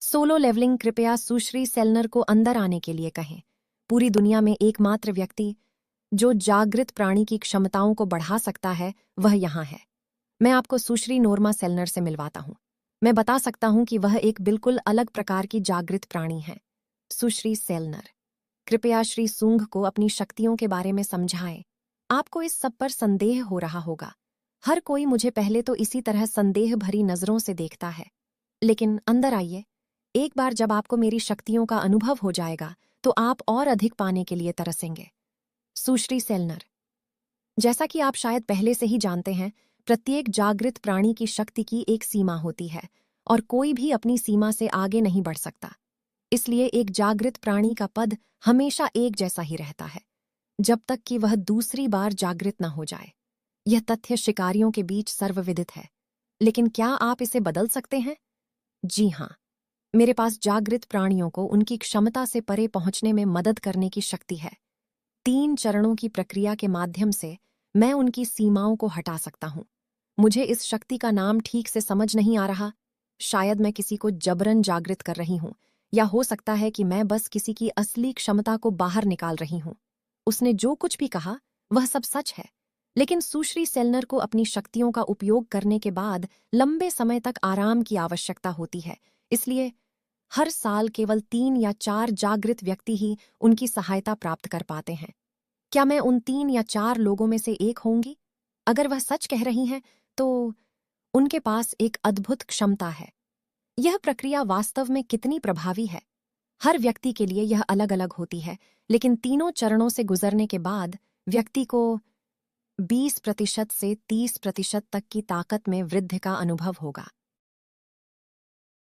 Solo levelling कृपया सुश्री सेलनर को अंदर आने के लिए कहें। पूरी दुनिया में एकमात्र व्यक्ति जो जागृत प्राणी की क्षमताओं को बढ़ा सकता है वह यहाँ है। मैं आपको सुश्री नोर्मा सेलनर से मिलवाता हूँ। मैं बता सकता हूँ कि वह एक बिल्कुल अलग प्रकार की जागृत प्राणी है। सुश्री सेलनर, कृपया श्री सूंघ को अपनी शक्तियों के बारे में समझाएं। आपको इस सब पर संदेह हो रहा होगा। हर कोई मुझे पहले तो इसी तरह संदेह भरी नजरों से देखता है, लेकिन अंदर आइए। एक बार जब आपको मेरी शक्तियों का अनुभव हो जाएगा तो आप और अधिक पाने के लिए तरसेंगे। सुश्री सेलनर, जैसा कि आप शायद पहले से ही जानते हैं, प्रत्येक जागृत प्राणी की शक्ति की एक सीमा होती है और कोई भी अपनी सीमा से आगे नहीं बढ़ सकता। इसलिए एक जागृत प्राणी का पद हमेशा एक जैसा ही रहता है जब तक कि वह दूसरी बार जागृत न हो जाए। यह तथ्य शिकारियों के बीच सर्वविदित है, लेकिन क्या आप इसे बदल सकते हैं? जी हाँ, मेरे पास जागृत प्राणियों को उनकी क्षमता से परे पहुंचने में मदद करने की शक्ति है। 3 चरणों की प्रक्रिया के माध्यम से मैं उनकी सीमाओं को हटा सकता हूं। मुझे इस शक्ति का नाम ठीक से समझ नहीं आ रहा। शायद मैं किसी को जबरन जागृत कर रही हूं, या हो सकता है कि मैं बस किसी की असली क्षमता को बाहर निकाल रही हूं। उसने जो कुछ भी कहा वह सब सच है, लेकिन सुश्री सेलनर को अपनी शक्तियों का उपयोग करने के बाद लंबे समय तक आराम की आवश्यकता होती है। इसलिए हर साल केवल 3 या 4 जागृत व्यक्ति ही उनकी सहायता प्राप्त कर पाते हैं। क्या मैं उन 3 या 4 लोगों में से एक होंगी? अगर वह सच कह रही हैं, तो उनके पास एक अद्भुत क्षमता है। यह प्रक्रिया वास्तव में कितनी प्रभावी है? हर व्यक्ति के लिए यह अलग-अलग होती है, लेकिन तीनों चरणों से गुजरने के बाद व्यक्ति को 20% से 30% तक की ताकत में वृद्धि का अनुभव होगा।